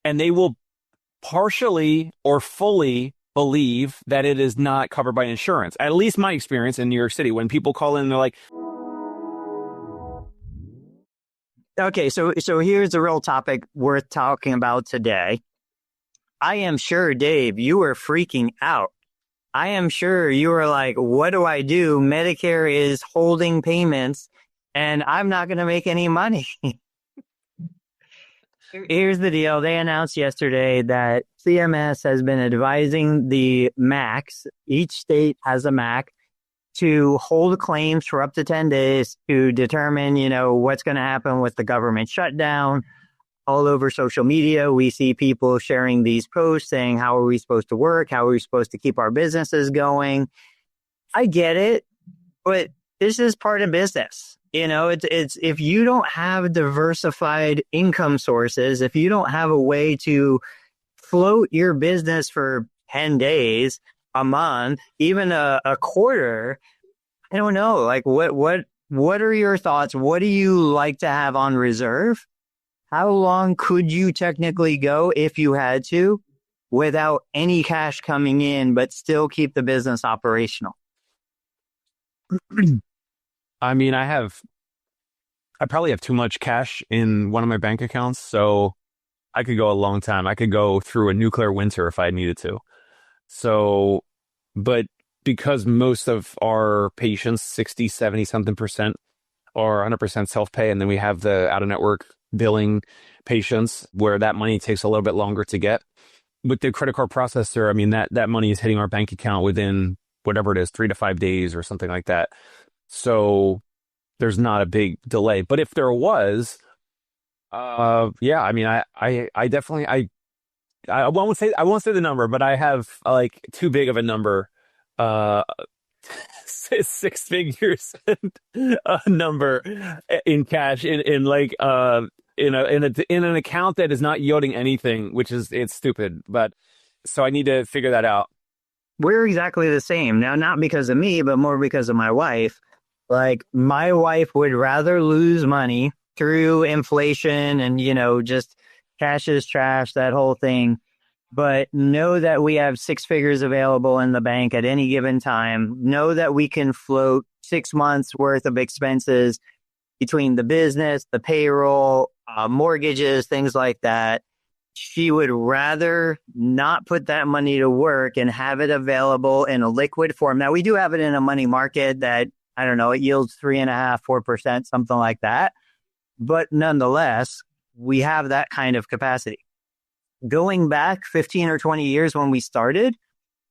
and they will partially or fully believe that it is not covered by insurance. At least my experience in New York City, when people call in, they're like, okay, so here's the real topic worth talking about today. I am sure, Dave, you were freaking out. I am sure you were like, what do I do? Medicare is holding payments and I'm not going to make any money. Here's the deal. They announced yesterday that CMS has been advising the MACs, each state has a MAC, to hold claims for up to 10 days to determine, what's going to happen with the government shutdown. All over social media, we see people sharing these posts saying, how are we supposed to work? How are we supposed to keep our businesses going? I get it, but this is part of business. It's if you don't have diversified income sources, if you don't have a way to float your business for 10 days, a month, even a quarter, I don't know. Like what are your thoughts? What do you like to have on reserve? How long could you technically go if you had to without any cash coming in, but still keep the business operational? I mean, I probably have too much cash in one of my bank accounts, so I could go a long time. I could go through a nuclear winter if I needed to. So, but because most of our patients, 60, 70 something percent, are 100% self-pay, and then we have the out-of-network billing patients where that money takes a little bit longer to get. With the credit card processor, I mean, that money is hitting our bank account within whatever it is, 3 to 5 days or something like that. So there's not a big delay. But if there was, yeah, I mean, I definitely, I won't say the number, but I have like too big of a number, 6 figures number in cash in like in an account that is not yielding anything, which is, it's stupid. But so I need to figure that out. We're exactly the same. Now, not because of me, but more because of my wife. Like, my wife would rather lose money through inflation and, just cash is trash, that whole thing. But know that we have 6 figures available in the bank at any given time. Know that we can float 6 months worth of expenses between the business, the payroll, mortgages, things like that. She would rather not put that money to work and have it available in a liquid form. Now, we do have it in a money market that, I don't know, it yields 3.5%, 4%, something like that. But nonetheless, we have that kind of capacity. Going back 15 or 20 years when we started,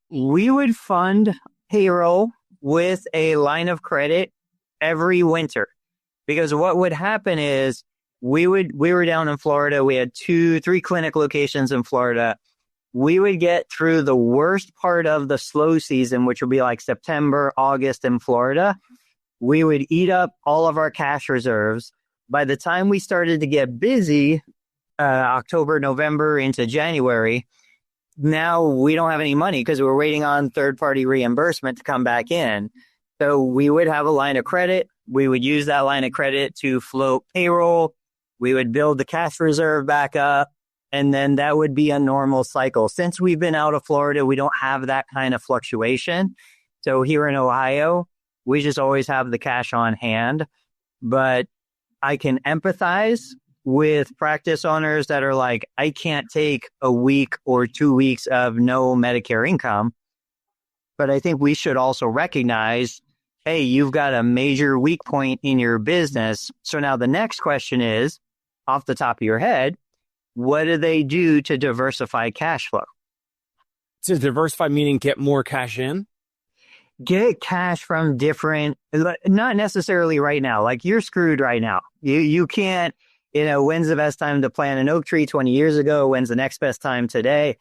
we would fund payroll with a line of credit every winter. Because what would happen is we were down in Florida. We had 3 clinic locations in Florida. We would get through the worst part of the slow season, which would be like September, August in Florida. We would eat up all of our cash reserves. By the time we started to get busy, October, November into January, now we don't have any money because we're waiting on third-party reimbursement to come back in. So we would have a line of credit. We would use that line of credit to float payroll. We would build the cash reserve back up, and then that would be a normal cycle. Since we've been out of Florida, we don't have that kind of fluctuation. So here in Ohio, we just always have the cash on hand. But I can empathize with practice owners that are like, I can't take a week or 2 weeks of no Medicare income. But I think we should also recognize, hey, you've got a major weak point in your business. So now the next question is, off the top of your head, what do they do to diversify cash flow? To diversify meaning get more cash in? Get cash from different, not necessarily right now. Like, you're screwed right now. You can't, when's the best time to plant an oak tree 20 years ago? When's the next best time today?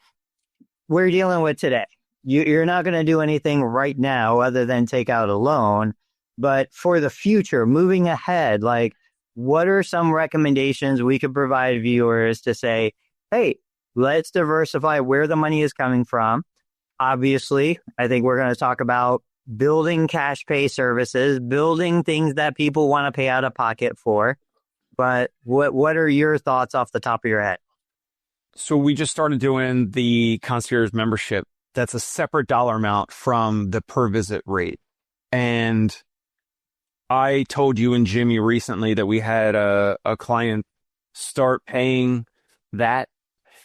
We're dealing with today. You're not going to do anything right now other than take out a loan. But for the future, moving ahead, like, what are some recommendations we could provide viewers to say, hey, let's diversify where the money is coming from? Obviously, I think we're going to talk about building cash pay services, building things that people want to pay out of pocket for. But what are your thoughts off the top of your head? So we just started doing the concierge membership. That's a separate dollar amount from the per visit rate. And I told you and Jimmy recently that we had a client start paying that.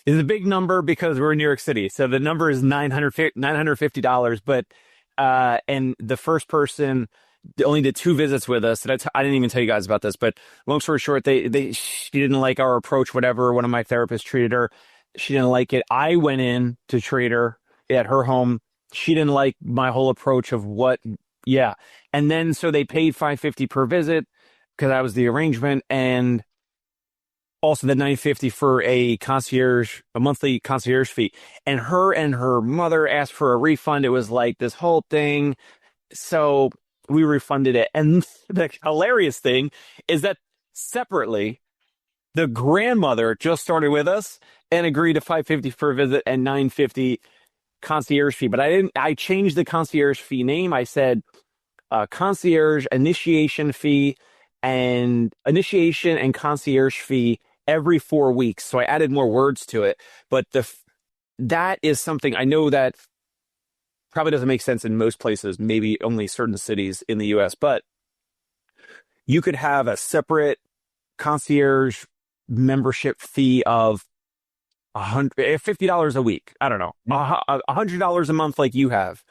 It's a big number because we're in New York City. So the number is $950, but and the first person only did 2 visits with us. I didn't even tell you guys about this, but long story short, she didn't like our approach, whatever. One of my therapists treated her. She didn't like it. I went in to treat her at her home. She didn't like my whole approach of yeah. And then so they paid $550 per visit because that was the arrangement, and also the $950 for a monthly concierge fee. And her mother asked for a refund. It was like this whole thing. So we refunded it. And the hilarious thing is that separately, the grandmother just started with us and agreed to $550 per visit and $950 concierge fee. But I changed the concierge fee name. I said concierge initiation fee and concierge fee every 4 weeks. So I added more words to it. But that is something I know that probably doesn't make sense in most places, maybe only certain cities in the US, but you could have a separate concierge membership fee of $50 a week. I don't know, $100 a month like you have.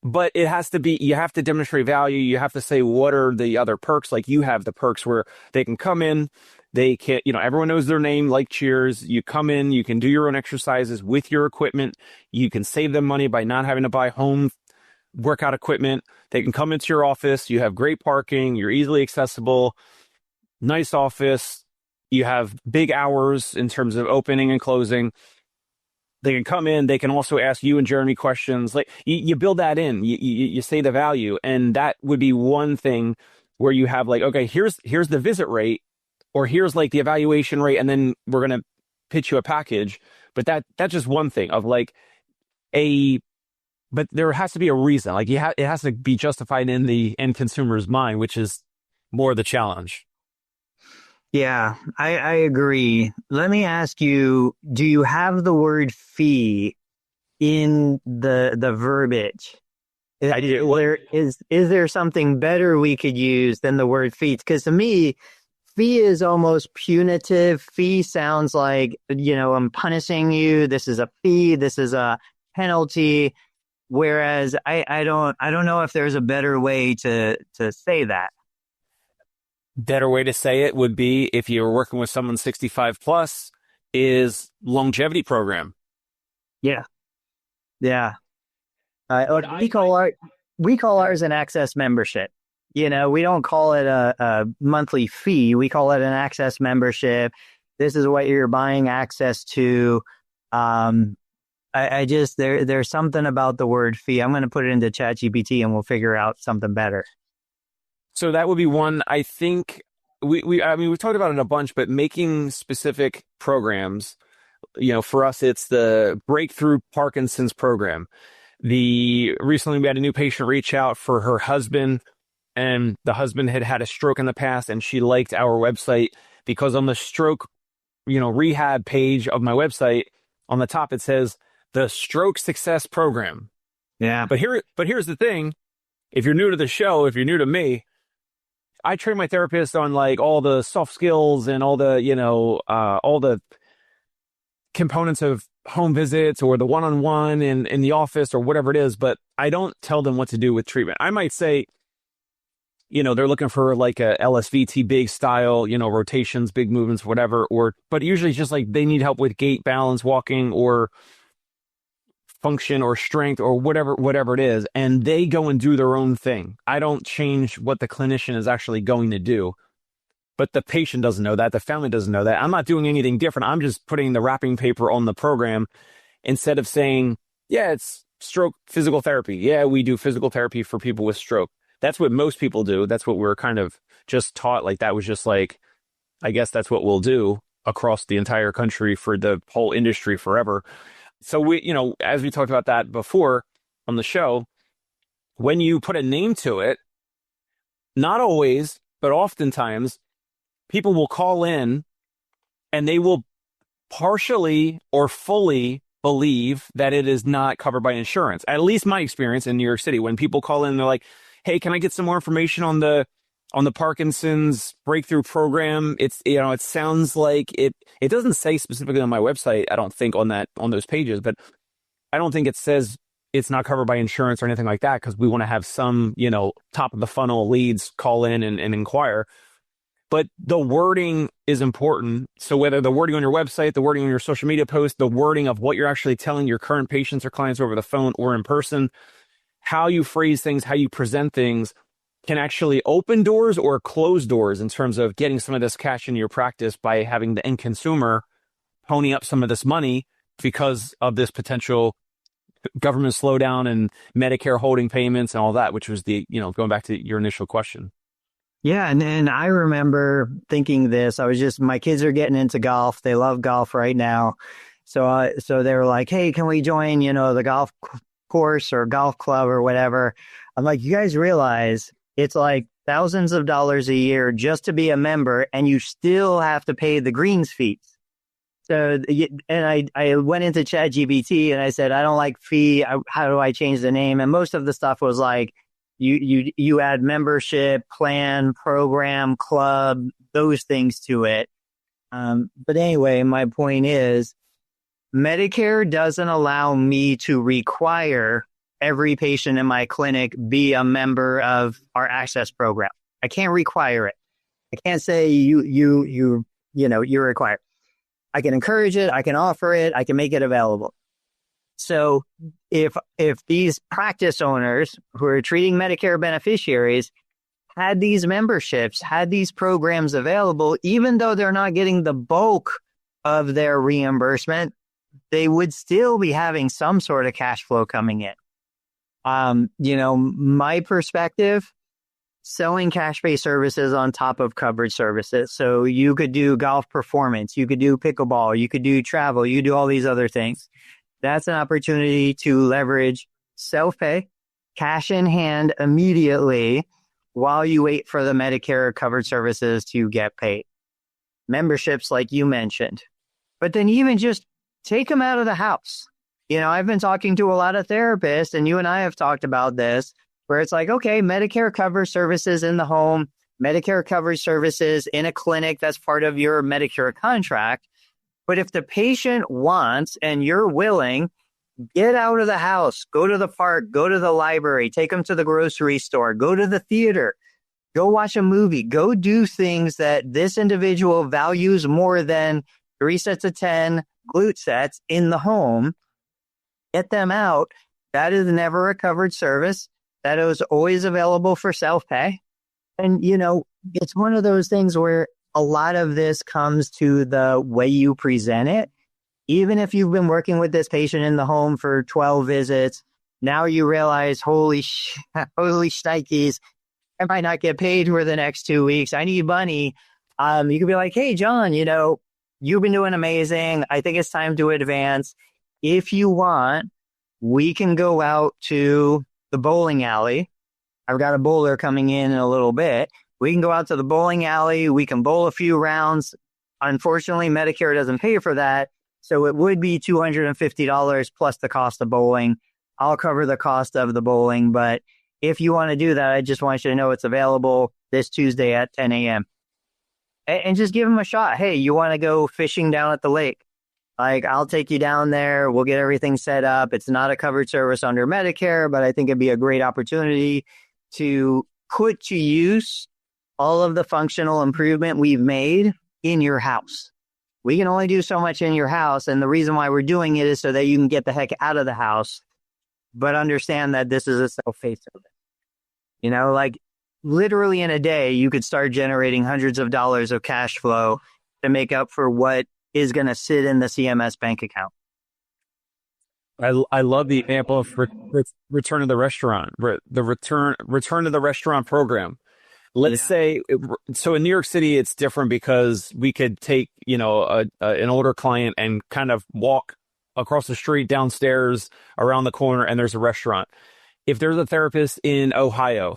But it has to be, you have to demonstrate value. You have to say, what are the other perks? Like you have the perks where they can come in, they can, everyone knows their name, like Cheers. You come in, you can do your own exercises with your equipment. You can save them money by not having to buy home workout equipment. They can come into your office. You have great parking. You're easily accessible. Nice office. You have big hours in terms of opening and closing. They can come in. They can also ask you and Jeremy questions. Like you build that in. You say the value, and that would be one thing where you have like, okay, here's the visit rate, or here's like the evaluation rate, and then we're gonna pitch you a package. But that's just one thing of like but there has to be a reason. Like it has to be justified in the end consumer's mind, which is more the challenge. Yeah, I agree. Let me ask you, do you have the word fee in the verbiage? I do. Is there something better we could use than the word fee? Because to me, fee is almost punitive. Fee sounds like, I'm punishing you. This is a fee. This is a penalty. Whereas I don't know if there's a better way to say that. Better way to say it would be, if you're working with someone 65 plus, is longevity program. Yeah. Yeah. We call ours an access membership. We don't call it a monthly fee. We call it an access membership. This is what you're buying access to. There's something about the word fee. I'm going to put it into ChatGPT and we'll figure out something better. So that would be one. I think we've talked about it a bunch, but making specific programs, for us, it's the Breakthrough Parkinson's program. Recently we had a new patient reach out for her husband, and the husband had a stroke in the past, and she liked our website because on the stroke, rehab page of my website, on the top, it says the Stroke Success Program. Yeah. But here's the thing. If you're new to the show, if you're new to me, I train my therapist on like all the soft skills and all the components of home visits or the one-on-one in the office or whatever it is, but I don't tell them what to do with treatment. I might say, they're looking for like a LSVT big style, rotations, big movements, whatever, but usually it's just like they need help with gait, balance, walking, or function or strength or whatever it is, and they go and do their own thing. I don't change what the clinician is actually going to do, but the patient doesn't know that. The family doesn't know that. I'm not doing anything different. I'm just putting the wrapping paper on the program instead of saying, yeah, it's stroke physical therapy. Yeah, we do physical therapy for people with stroke. That's what most people do. That's what we're kind of just taught. Like that was just like, I guess that's what we'll do across the entire country for the whole industry forever. So we, as we talked about that before on the show, when you put a name to it, not always, but oftentimes people will call in and they will partially or fully believe that it is not covered by insurance. At least my experience in New York City, when people call in, they're like, "Hey, can I get some more information on the Parkinson's breakthrough program?" It's, it sounds like it doesn't say specifically on my website, I don't think on those pages, but I don't think it says it's not covered by insurance or anything like that, because we want to have some, top of the funnel leads call in and inquire. But the wording is important. So whether the wording on your website, the wording on your social media post, the wording of what you're actually telling your current patients or clients over the phone or in person, how you phrase things, how you present things can actually open doors or close doors in terms of getting some of this cash into your practice by having the end consumer pony up some of this money because of this potential government slowdown and Medicare holding payments and all that, which was going back to your initial question. Yeah, and I remember thinking this. My kids are getting into golf. They love golf right now. So they were like, "Hey, can we join, the golf course or golf club or whatever?" I'm like, "You guys realize it's like thousands of dollars a year just to be a member, and you still have to pay the greens fees." So, and I went into ChatGPT and I said, "I don't like fee. How do I change the name?" And most of the stuff was like, you add membership, plan, program, club, those things to it. But anyway, my point is, Medicare doesn't allow me to require every patient in my clinic be a member of our access program. I can't require it. I can't say you're required. I can encourage it. I can offer it. I can make it available. So if these practice owners who are treating Medicare beneficiaries had these memberships, had these programs available, even though they're not getting the bulk of their reimbursement, they would still be having some sort of cash flow coming in. My perspective, selling cash-based services on top of coverage services. So you could do golf performance, you could do pickleball, you could do travel, you could do all these other things. That's an opportunity to leverage self-pay, cash in hand immediately while you wait for the Medicare covered services to get paid. Memberships, like you mentioned. But then even just take them out of the house. I've been talking to a lot of therapists, and you and I have talked about this, where it's like, okay, Medicare covers services in the home, Medicare covers services in a clinic that's part of your Medicare contract. But if the patient wants and you're willing, get out of the house, go to the park, go to the library, take them to the grocery store, go to the theater, go watch a movie, go do things that this individual values more than 3 sets of 10 glute sets in the home. Get them out. That is never a covered service. That is always available for self-pay. And, it's one of those things where a lot of this comes to the way you present it. Even if you've been working with this patient in the home for 12 visits, now you realize, holy shnikes, I might not get paid for the next 2 weeks. I need money. You could be like, "Hey, John, you've been doing amazing. I think it's time to advance. If you want, we can go out to the bowling alley. I've got a bowler coming in a little bit. We can go out to the bowling alley. We can bowl a few rounds. Unfortunately, Medicare doesn't pay for that. So it would be $250 plus the cost of bowling. I'll cover the cost of the bowling. But if you want to do that, I just want you to know it's available this Tuesday at 10 a.m. And just give them a shot. Hey, you want to go fishing down at the lake? Like, I'll take you down there. We'll get everything set up. It's not a covered service under Medicare, but I think it'd be a great opportunity to put to use all of the functional improvement we've made in your house. We can only do so much in your house. And the reason why we're doing it is so that you can get the heck out of the house, but understand that this is a self-pay service. Like literally in a day, you could start generating hundreds of dollars of cash flow to make up for what is going to sit in the CMS bank account. I love the example of return to the restaurant, the return to the restaurant program. Let's say, so in New York City, it's different because we could take, an older client and kind of walk across the street, downstairs, around the corner, and there's a restaurant. If there's a therapist in Ohio,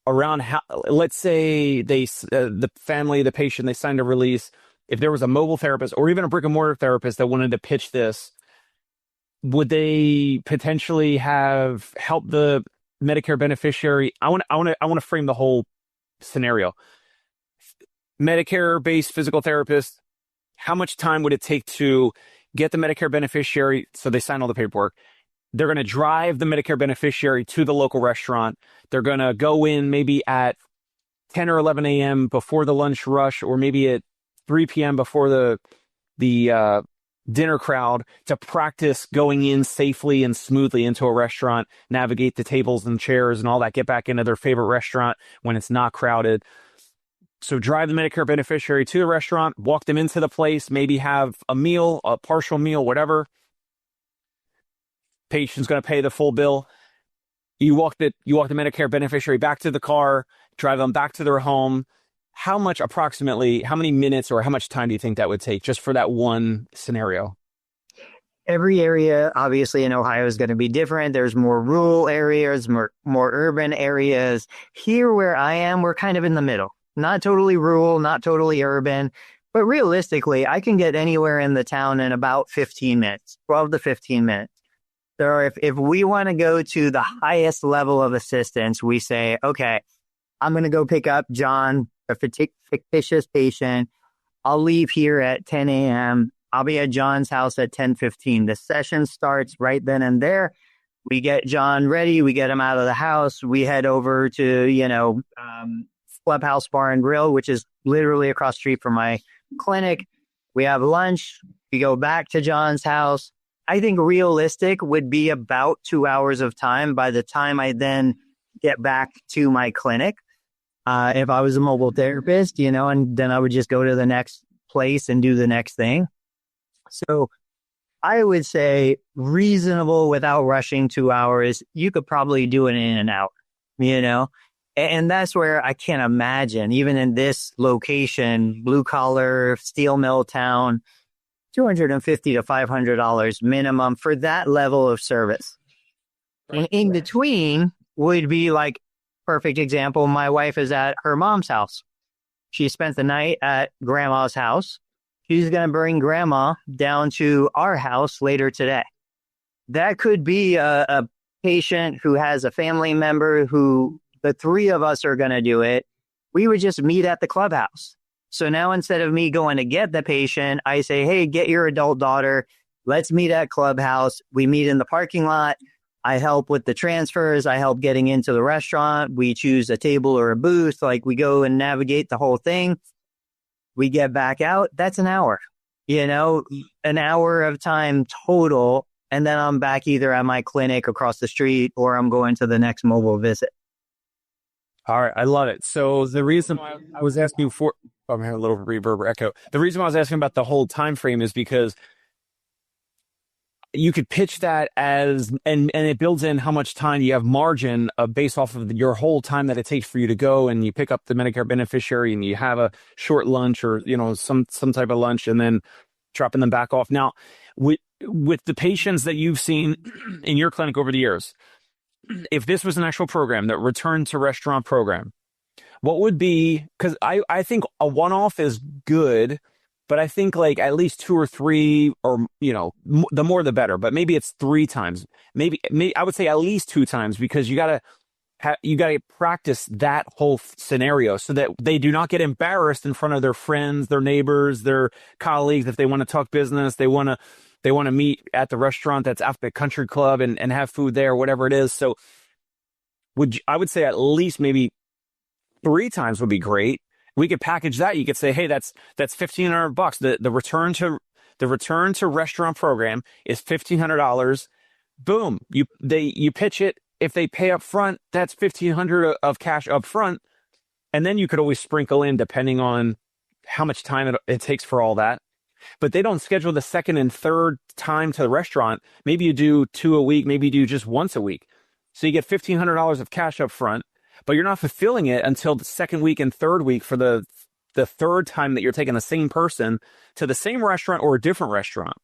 let's say the patient, they signed a release, if there was a mobile therapist or even a brick and mortar therapist that wanted to pitch this, would they potentially have helped the Medicare beneficiary? I want to frame the whole scenario. Medicare-based physical therapist, how much time would it take to get the Medicare beneficiary? So they sign all the paperwork. They're going to drive the Medicare beneficiary to the local restaurant. They're going to go in maybe at 10 or 11 a.m. before the lunch rush, or maybe at 3 p.m. before the dinner crowd, to practice going in safely and smoothly into a restaurant, navigate the tables and chairs and all that, get back into their favorite restaurant when it's not crowded. So drive the Medicare beneficiary to the restaurant, walk them into the place, maybe have a meal, a partial meal, whatever. Patient's going to pay the full bill. You walk the Medicare beneficiary back to the car, drive them back to their home. How many minutes or how much time do you think that would take just for that one scenario? Every area, obviously, in Ohio is going to be different. There's more rural areas, more urban areas. Here where I am, we're kind of in the middle. Not totally rural, not totally urban. But realistically, I can get anywhere in the town in about 15 minutes, 12 to 15 minutes. So if we want to go to the highest level of assistance, we say, okay, I'm going to go pick up John, a fictitious patient. I'll leave here at 10 a.m. I'll be at John's house at 10:15. The session starts right then and there. We get John ready. We get him out of the house. We head over to, Clubhouse Bar and Grill, which is literally across the street from my clinic. We have lunch. We go back to John's house. I think realistic would be about 2 hours of time by the time I then get back to my clinic. If I was a mobile therapist, and then I would just go to the next place and do the next thing. So I would say reasonable without rushing 2 hours. You could probably do it in and out, and that's where I can't imagine, even in this location, blue collar, steel mill town, $250 to $500 minimum for that level of service. And in between would be like, perfect example, my wife is at her mom's house. She spent the night at grandma's house. She's going to bring grandma down to our house later today. That could be a patient who has a family member who the three of us are going to do it. We would just meet at the clubhouse. So now instead of me going to get the patient, I say, hey, get your adult daughter. Let's meet at clubhouse. We meet in the parking lot. I help with the transfers. I help getting into the restaurant. We choose a table or a booth. Like, we go and navigate the whole thing. We get back out. That's an hour, an hour of time total. And then I'm back either at my clinic across the street or I'm going to the next mobile visit. All right. I love it. So the reason why I was asking for, I'm hearing a little reverb or echo. The reason why I was asking about the whole time frame is because you could pitch that as, and it builds in how much time you have margin based off of your whole time that it takes for you to go and you pick up the Medicare beneficiary and you have a short lunch or, some type of lunch and then dropping them back off. Now, with the patients that you've seen in your clinic over the years, if this was an actual program, that return to restaurant program, what would be, because I think a one-off is good, but I think like at least 2 or 3 or, the more the better, but maybe it's 3 times. Maybe I would say at least 2 times because you got to practice that whole scenario so that they do not get embarrassed in front of their friends, their neighbors, their colleagues. If they want to talk business, they want to meet at the restaurant that's at the country club and have food there, whatever it is. So I would say at least maybe 3 times would be great. We could package that. You could say, hey, that's $1,500. The return to restaurant program is $1,500. Boom. You pitch it. If they pay up front, that's $1,500 of cash up front. And then you could always sprinkle in depending on how much time it takes for all that. But they don't schedule the second and third time to the restaurant. Maybe you do 2 a week. Maybe you do just once a week. So you get $1,500 of cash up front, but you're not fulfilling it until the second week and third week for the third time that you're taking the same person to the same restaurant or a different restaurant.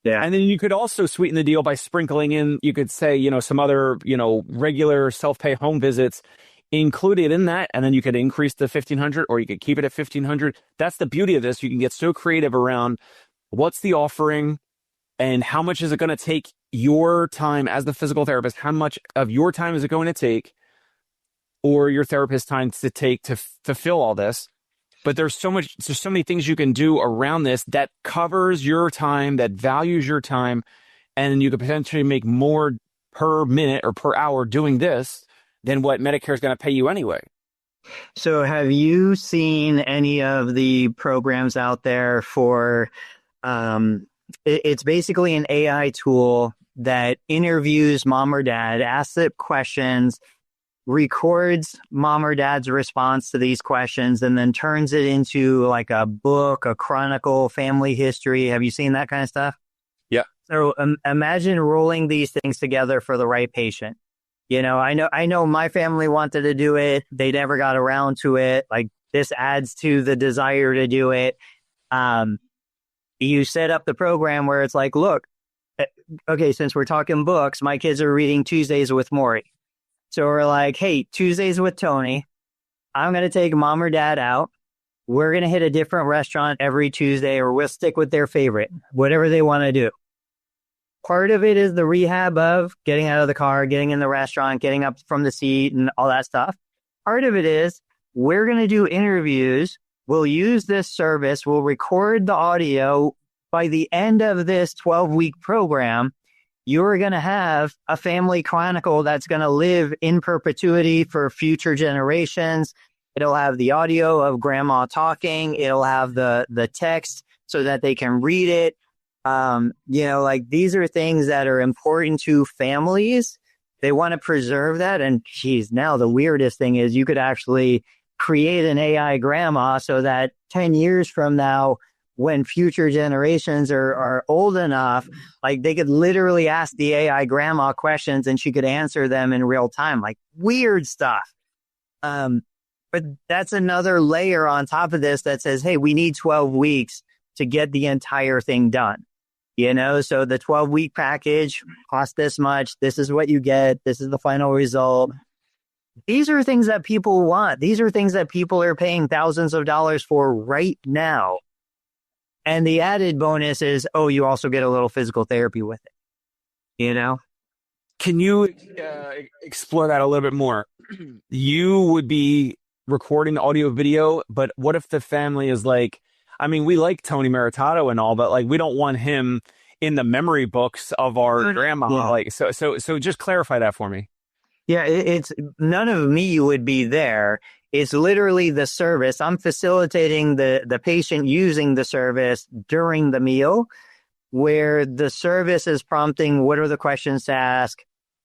Yeah. And then you could also sweeten the deal by sprinkling in, you could say, some other, regular self-pay home visits included in that, and then you could increase to 1,500 or you could keep it at 1,500. That's the beauty of this. You can get so creative around what's the offering and how much is it going to take your time as the physical therapist? How much of your time is it going to take, or your therapist's time to take to fulfill all this? But there's so many things you can do around this that covers your time, that values your time, and you could potentially make more per minute or per hour doing this than what Medicare is going to pay you anyway. So have you seen any of the programs out there for, it's basically an AI tool that interviews mom or dad, asks it questions, records mom or dad's response to these questions, and then turns it into like a book, a chronicle, family history. Have you seen that kind of stuff? Yeah. So imagine rolling these things together for the right patient. I know my family wanted to do it. They never got around to it. Like, this adds to the desire to do it. You set up the program where it's like, look, okay, since we're talking books, my kids are reading Tuesdays with Maury. So we're like, hey, Tuesdays with Tony, I'm going to take mom or dad out. We're going to hit a different restaurant every Tuesday, or we'll stick with their favorite, whatever they want to do. Part of it is the rehab of getting out of the car, getting in the restaurant, getting up from the seat and all that stuff. Part of it is we're going to do interviews. We'll use this service. We'll record the audio. By the end of this 12-week program, you're going to have a family chronicle that's going to live in perpetuity for future generations. It'll have the audio of grandma talking. It'll have the text so that they can read it. Like, these are things that are important to families. They want to preserve that. And geez, now the weirdest thing is you could actually create an AI grandma so that 10 years from now, when future generations are old enough, like, they could literally ask the AI grandma questions and she could answer them in real time, like weird stuff. But that's another layer on top of this that says, hey, we need 12 weeks to get the entire thing done. So the 12-week package costs this much. This is what you get. This is the final result. These are things that people want. These are things that people are paying thousands of dollars for right now. And the added bonus is, you also get a little physical therapy with it. Can you explore that a little bit more? You would be recording audio video, but what if the family is like, I mean, we like Tony Maritato and all, but like, we don't want him in the memory books of our grandma. Yeah. Like, so just clarify that for me. Yeah, it's none of me would be there. It's literally the service. I'm facilitating the patient using the service during the meal, where the service is prompting what are the questions to ask.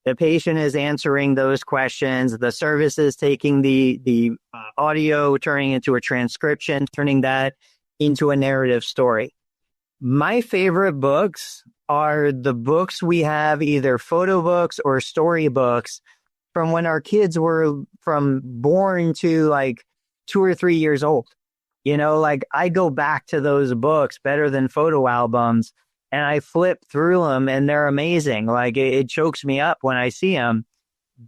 The patient is answering those questions. The service is taking the audio, turning into a transcription, turning that into a narrative story. My favorite books are the books we have, either photo books or story books, from when our kids were from born to like 2 or 3 years old. Like, I go back to those books better than photo albums, and I flip through them and they're amazing. Like, it chokes me up when I see them.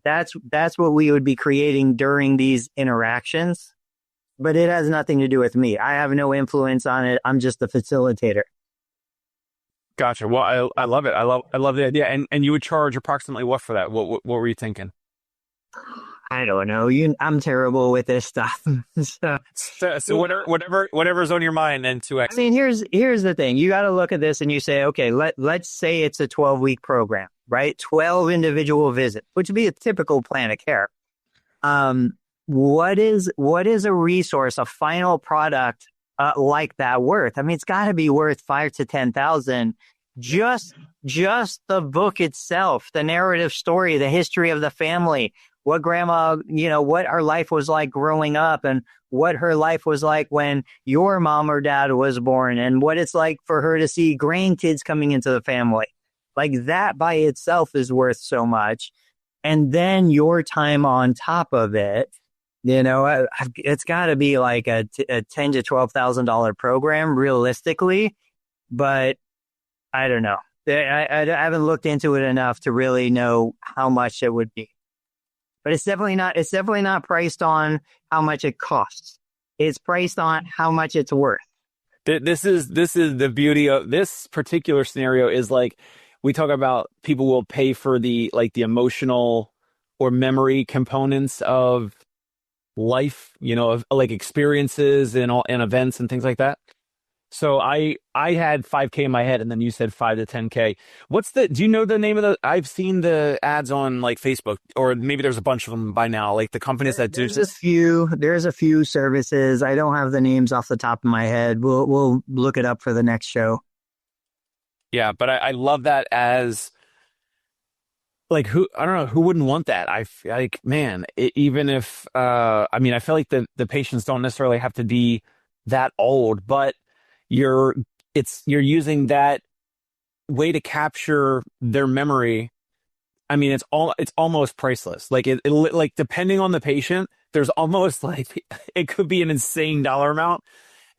That's what we would be creating during these interactions, but it has nothing to do with me. I have no influence on it. I'm just the facilitator. Gotcha. Well, I love it. I love the idea. And you would charge approximately what for that? What were you thinking? I don't know. I'm terrible with this stuff. So whatever's on your mind, then 2x. I mean, here's the thing. You got to look at this and you say, okay, let's say it's a 12-week program, right? 12 individual visits, which would be a typical plan of care. What is a resource, a final product like that worth? I mean, it's got to be worth $5,000 to $10,000. Just the book itself, the narrative story, the history of the family, what grandma, what her life was like growing up, and what her life was like when your mom or dad was born, and what it's like for her to see grandkids coming into the family. Like, that by itself is worth so much. And then your time on top of it, it's got to be like a $10,000 to $12,000 program realistically. But I don't know. I haven't looked into it enough to really know how much it would be. but it's definitely not priced on how much it costs. It's priced on how much it's worth. This is the beauty of this particular scenario is like we talk about people will pay for the like the emotional or memory components of life, of like experiences and all and events and things like that. So I had 5K in my head, and then you said 5 to 10K. Do you know the name of I've seen the ads on like Facebook, or maybe there's a bunch of them by now, like the companies that do this. There's a few services. I don't have the names off the top of my head. We'll look it up for the next show. Yeah, but I love that as like I don't know who wouldn't want that. Like, man, even if I mean, I feel like the patients don't necessarily have to be that old, but you're using that way to capture their memory. I mean, it's almost priceless. Like like depending on the patient, there's almost like it could be an insane dollar amount.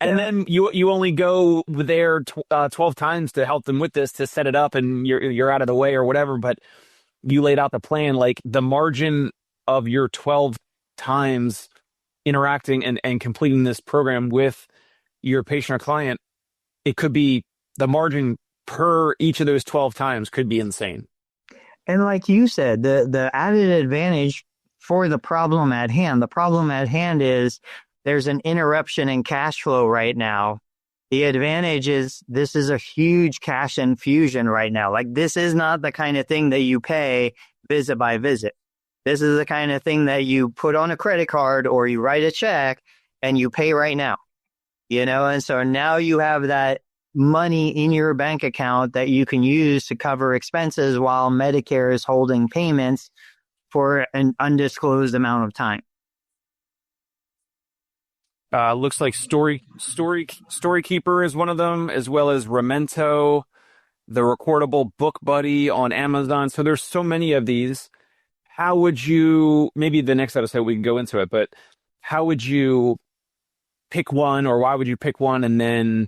And then you only go there 12 times to help them with this, to set it up, and you're out of the way or whatever. But you laid out the plan, like the margin of your 12 times interacting and completing this program with your patient or client, it could be the margin per each of those 12 times could be insane. And like you said, the added advantage for the problem at hand, is there's an interruption in cash flow right now. The advantage is this is a huge cash infusion right now. Like, this is not the kind of thing that you pay visit by visit. This is the kind of thing that you put on a credit card or you write a check and you pay right now. And so now you have that money in your bank account that you can use to cover expenses while Medicare is holding payments for an undisclosed amount of time. Looks like Storykeeper is one of them, as well as Remento, the recordable book buddy on Amazon. So there's so many of these. How would you, maybe the next episode we can go into it, but how would you pick one, or why would you pick one and then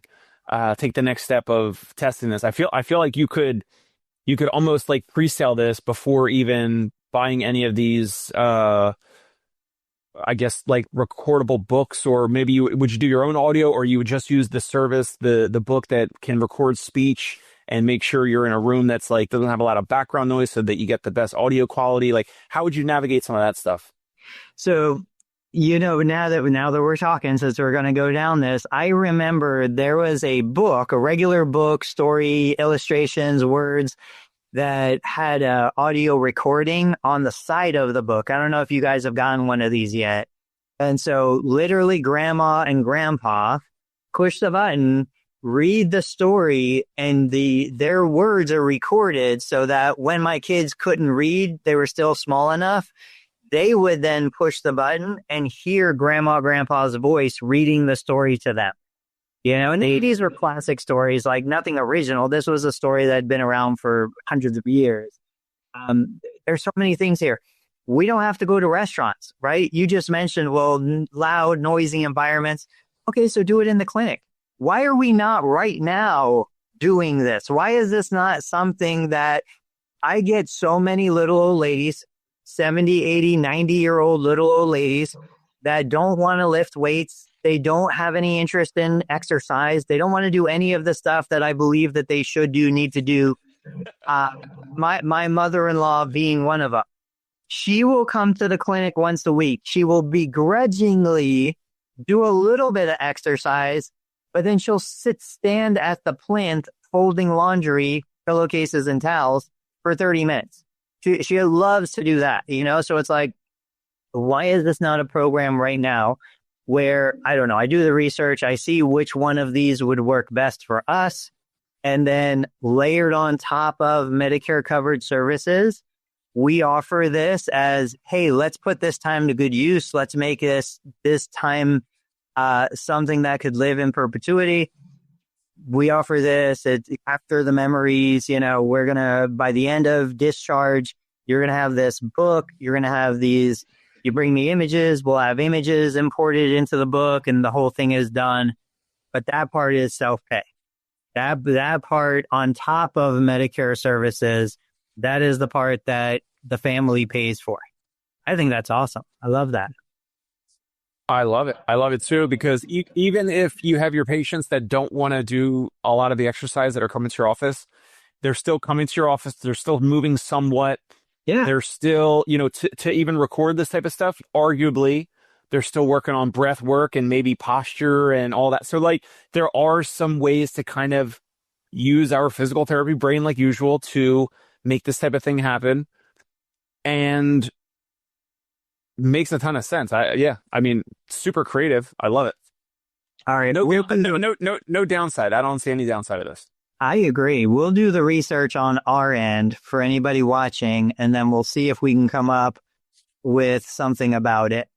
take the next step of testing this? I feel like you could almost like pre-sell this before even buying any of these I guess like recordable books, or maybe would you do your own audio, or you would just use the service, the book that can record speech and make sure you're in a room that's like doesn't have a lot of background noise so that you get the best audio quality? Like, how would you navigate some of that stuff? So, now that we're talking, since we're going to go down this, I remember there was a book, a regular book, story, illustrations, words, that had a audio recording on the side of the book. I don't know if you guys have gotten one of these yet. And so literally grandma and grandpa push the button, read the story, and their words are recorded so that when my kids couldn't read, they were still small enough, they would then push the button and hear grandma, grandpa's voice reading the story to them. And these were classic stories, like nothing original. This was a story that had been around for hundreds of years. There's so many things here. We don't have to go to restaurants, right? You just mentioned, loud, noisy environments. Okay, so do it in the clinic. Why are we not right now doing this? Why is this not something that I get so many little old ladies, 70, 80, 90-year-old little old ladies that don't want to lift weights. They don't have any interest in exercise. They don't want to do any of the stuff that I believe that they need to do. My mother-in-law being one of them. She will come to the clinic once a week. She will begrudgingly do a little bit of exercise, but then she'll stand at the plinth folding laundry, pillowcases, and towels for 30 minutes. She loves to do that, So it's like, why is this not a program right now where, I don't know, I do the research, I see which one of these would work best for us, and then layered on top of Medicare covered services, we offer this as, hey, let's put this time to good use. Let's make this time something that could live in perpetuity. We offer this after the memories, we're going to, by the end of discharge, you're going to have this book, you're going to have these. You bring me images, we'll have images imported into the book, and the whole thing is done. But that part is self-pay. That part on top of Medicare services, that is the part that the family pays for. I think that's awesome. I love that. I love it. I love it too, because even if you have your patients that don't want to do a lot of the exercise that are coming to your office, they're still coming to your office. They're still moving somewhat. Yeah. They're still, to even record this type of stuff, arguably, they're still working on breath work and maybe posture and all that. So like there are some ways to kind of use our physical therapy brain like usual to make this type of thing happen. And makes a ton of sense. I mean, super creative. I love it. All right. No downside. I don't see any downside of this. I agree. We'll do the research on our end for anybody watching, and then we'll see if we can come up with something about it.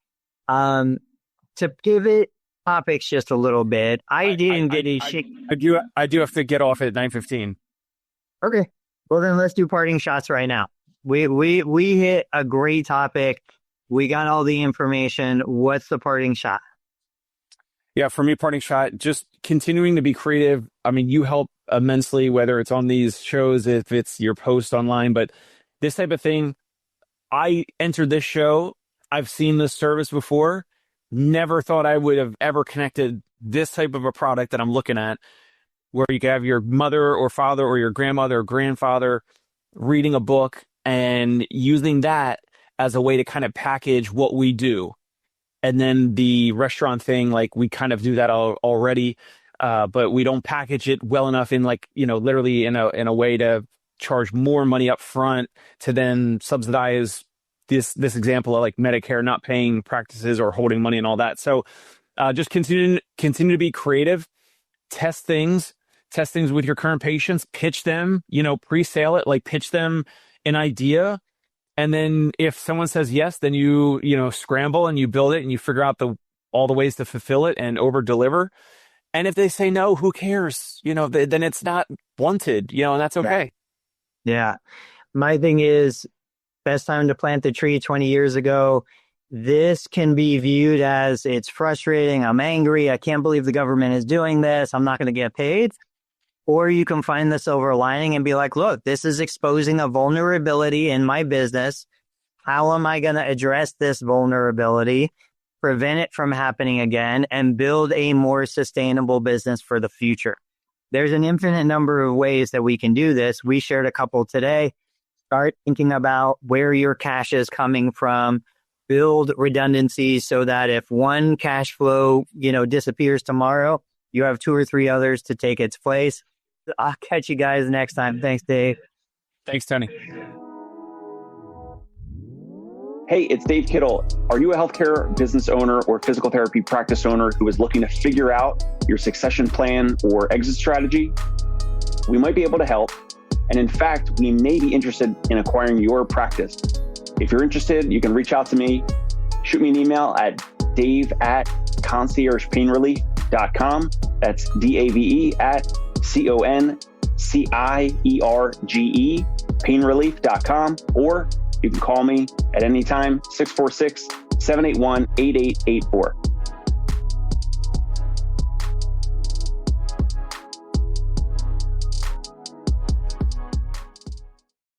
To pivot topics just a little bit, I do have to get off at 9:15. Okay. Well, then let's do parting shots right now. We hit a great topic. We got all the information. What's the parting shot? Yeah, for me, parting shot, just continuing to be creative. I mean, you help immensely, whether it's on these shows, if it's your post online, but this type of thing, I entered this show. I've seen this service before. Never thought I would have ever connected this type of a product that I'm looking at, where you can have your mother or father or your grandmother or grandfather reading a book and using that as a way to kind of package what we do. And then the restaurant thing, like we kind of do that already, but we don't package it well enough in like, literally in a way to charge more money up front to then subsidize this example of like Medicare not paying practices or holding money and all that. So just continue to be creative, test things with your current patients, pitch them, pre-sale it, like pitch them an idea. And then if someone says yes, then you scramble and you build it and you figure out all the ways to fulfill it and over deliver. And if they say no, who cares? Then it's not wanted, and that's okay. Yeah. My thing is, best time to plant the tree 20 years ago. This can be viewed as it's frustrating. I'm angry. I can't believe the government is doing this. I'm not going to get paid. Or you can find the silver lining and be like, look, this is exposing a vulnerability in my business. How am I going to address this vulnerability, prevent it from happening again, and build a more sustainable business for the future? There's an infinite number of ways that we can do this. We shared a couple today. Start thinking about where your cash is coming from. Build redundancies so that if one cash flow, disappears tomorrow, you have 2 or 3 others to take its place. I'll catch you guys next time. Thanks, Dave. Thanks, Tony. Hey, it's Dave Kittle. Are you a healthcare business owner or physical therapy practice owner who is looking to figure out your succession plan or exit strategy? We might be able to help. And in fact, we may be interested in acquiring your practice. If you're interested, you can reach out to me. Shoot me an email at dave@conciergepainrelief.com. That's DAVE at CONCIERGE painrelief.com, or you can call me at any time, 646-781-8884.